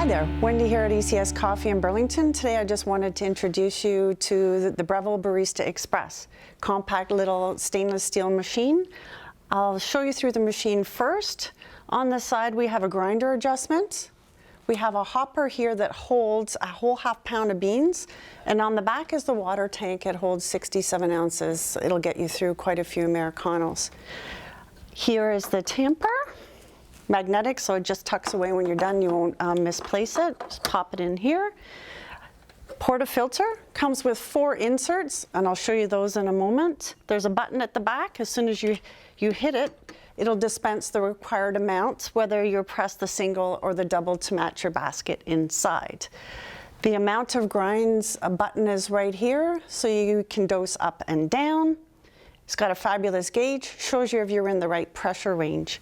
there, Wendy here at ECS Coffee in Burlington. Today I just wanted to introduce you to the Breville Barista Express, compact little stainless steel machine. I'll show you through the machine first. On the side we have a grinder adjustment. We have a hopper here that holds a whole ½ pound of beans, and on the back is the water tank. It holds 67 ounces. It'll get you through quite a few Americanos. Here is the tamper. Magnetic, so it just tucks away when you're done. You won't misplace it. Just pop it in here. Portafilter comes with 4 inserts, and I'll show you those in a moment. There's a button at the back. As soon as you hit it, it'll dispense the required amount, whether you press the single or the double to match your basket inside. The amount of grinds button is right here, so you can dose up and down. It's got a fabulous gauge, shows you if you're in the right pressure range.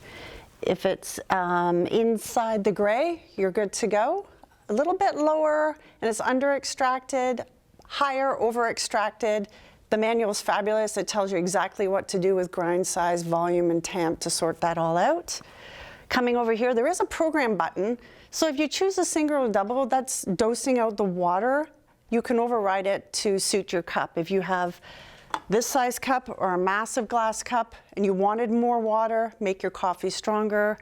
If it's inside the gray, you're good to go. A little bit lower and it's under extracted, higher over extracted. The manual is fabulous. It tells you exactly what to do with grind size, volume, and temp to sort that all out. Coming over here, there is a program button. So if you choose a single or double, that's dosing out the water. You can override it to suit your cup. If you have this size cup or a massive glass cup and you wanted more water, make your coffee stronger,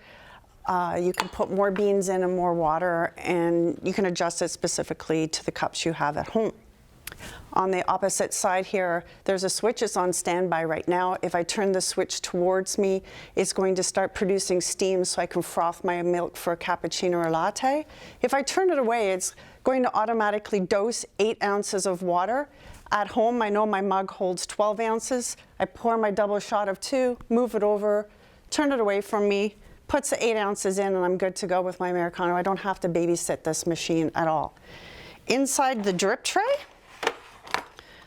you can put more beans in and more water, and you can adjust it specifically to the cups you have at home. On the opposite side here, there's a switch. It's on standby right now. If I turn the switch towards me, it's going to start producing steam so I can froth my milk for a cappuccino or latte. If I turn it away, it's going to automatically dose 8 ounces of water. At home, I know my mug holds 12 ounces. I pour my double shot of 2, move it over, turn it away from me, puts the 8 ounces in, and I'm good to go with my Americano. I don't have to babysit this machine at all. Inside the drip tray,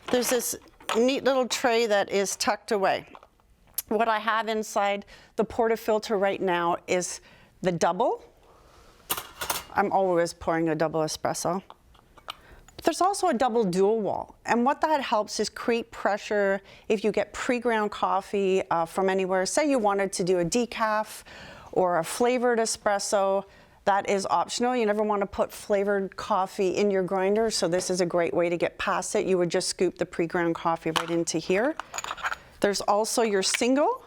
there's this neat little tray that is tucked away. What I have inside the portafilter right now is the double. I'm always pouring a double espresso. There's also a double dual wall, and what that helps is create pressure if you get pre-ground coffee from anywhere. Say you wanted to do a decaf or a flavored espresso, that is optional. You never want to put flavored coffee in your grinder, so this is a great way to get past it. You would just scoop the pre-ground coffee right into here. There's also your single,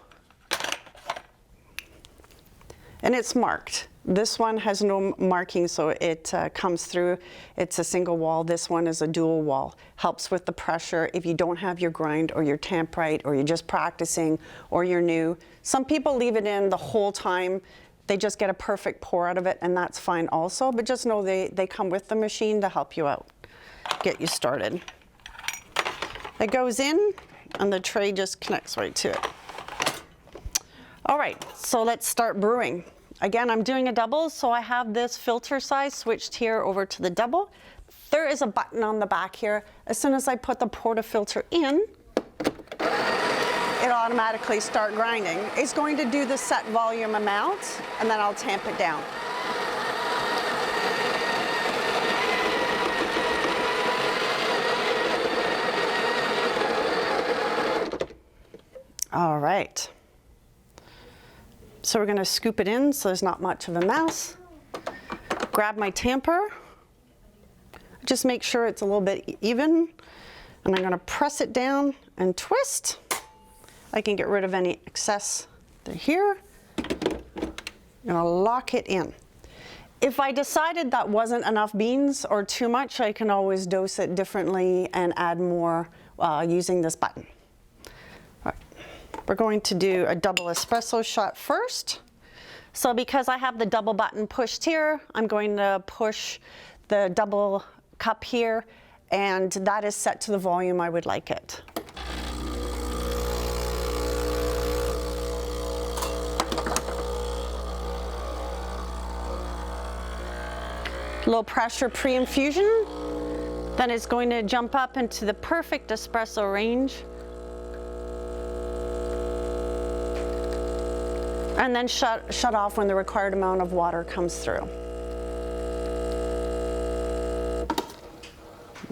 and it's marked. This one has no marking, so it comes through. It's a single wall. This one is a dual wall. Helps with the pressure if you don't have your grind or your temp right, or you're just practicing, or you're new. Some people leave it in the whole time. They just get a perfect pour out of it, and that's fine also. But just know they come with the machine to help you out, get you started. It goes in, and the tray just connects right to it. All right, so let's start brewing. Again, I'm doing a double, so I have this filter size switched here over to the double. There is a button on the back here. As soon as I put the portafilter in, it'll automatically start grinding. It's going to do the set volume amount, and then I'll tamp it down. All right. So we're going to scoop it in so there's not much of a mess. Grab my tamper. Just make sure it's a little bit even. And I'm going to press it down and twist. I can get rid of any excess here. I'm going to lock it in. If I decided that wasn't enough beans or too much, I can always dose it differently and add more using this button. We're going to do a double espresso shot first. So because I have the double button pushed here, I'm going to push the double cup here, and that is set to the volume I would like it. Low pressure pre-infusion, then it's going to jump up into the perfect espresso range. And then shut off when the required amount of water comes through.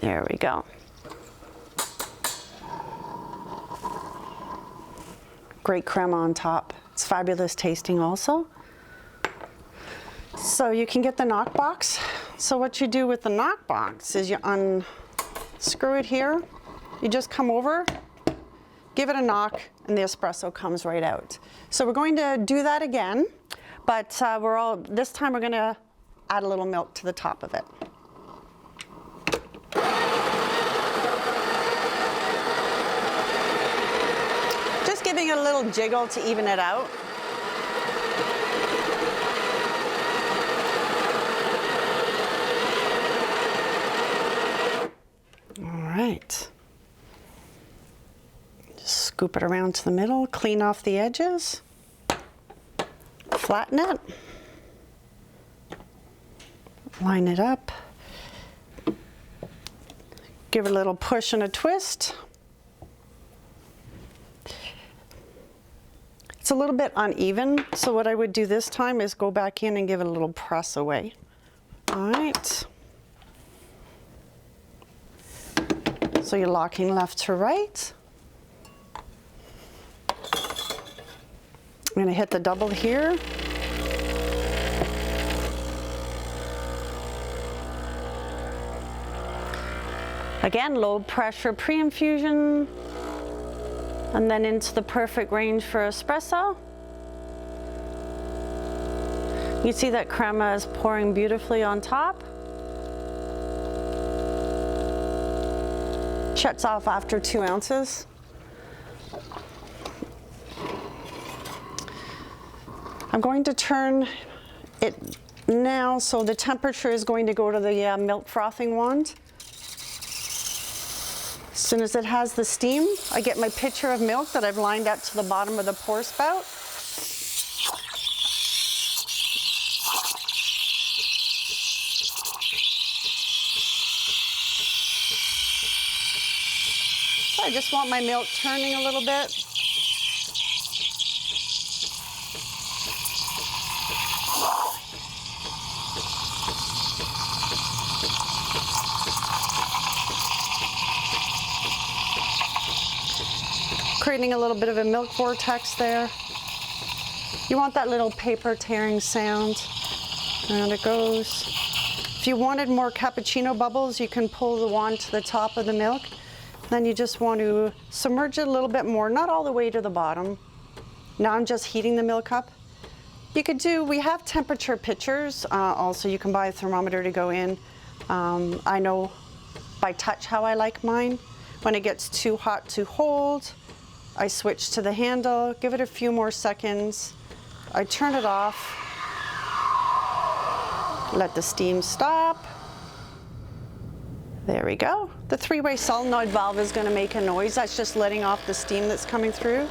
There we go. Great crema on top. It's fabulous tasting also. So you can get the knockbox So what you do with the knockbox is you unscrew it here, you just come over, give it a knock, and the espresso comes right out. So we're going to do that again, but this time we're going to add a little milk to the top of it. Just giving it a little jiggle to even it out. All right. Just scoop it around to the middle, clean off the edges, flatten it, line it up, give it a little push and a twist. It's a little bit uneven, so what I would do this time is go back in and give it a little press away. All right. So you're locking left to right. I'm going to hit the double here. Again, low pressure pre-infusion, and then into the perfect range for espresso. You see that crema is pouring beautifully on top. Shuts off after 2 ounces. I'm going to turn it now, so the temperature is going to go to the milk frothing wand. As soon as it has the steam, I get my pitcher of milk that I've lined up to the bottom of the pour spout. So I just want my milk turning a little bit. Creating a little bit of a milk vortex there. You want that little paper tearing sound. And it goes. If you wanted more cappuccino bubbles, you can pull the wand to the top of the milk. Then you just want to submerge it a little bit more, not all the way to the bottom. Now I'm just heating the milk up. We have temperature pitchers. Also, you can buy a thermometer to go in. I know by touch how I like mine. When it gets too hot to hold, I switch to the handle, give it a few more seconds. I turn it off, let the steam stop. There we go. The 3-way solenoid valve is going to make a noise. That's just letting off the steam that's coming through.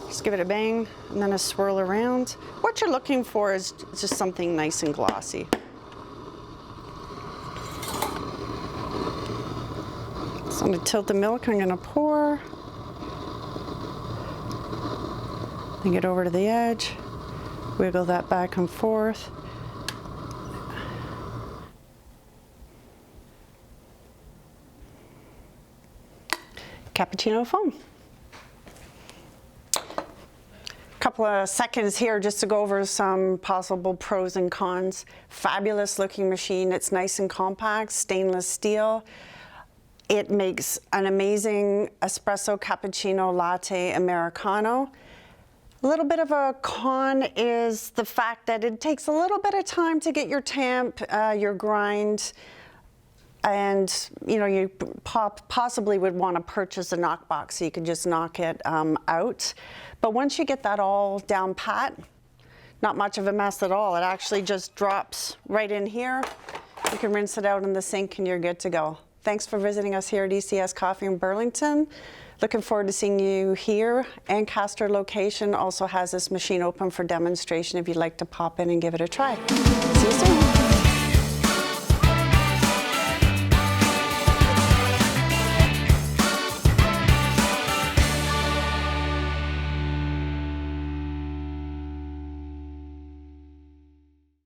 Just give it a bang and then a swirl around. What you're looking for is just something nice and glossy. So I'm going to tilt the milk, I'm going to pour. Then get over to the edge, wiggle that back and forth. Cappuccino foam. Couple of seconds here just to go over some possible pros and cons. Fabulous looking machine. It's nice and compact, stainless steel. It makes an amazing espresso, cappuccino, latte, Americano. A little bit of a con is the fact that it takes a little bit of time to get your tamp, your grind, and you possibly would want to purchase a knock box so you can just knock it out. But once you get that all down pat, not much of a mess at all. It actually just drops right in here. You can rinse it out in the sink and you're good to go. Thanks for visiting us here at ECS Coffee in Burlington. Looking forward to seeing you here. Ancaster location also has this machine open for demonstration if you'd like to pop in and give it a try. See you soon.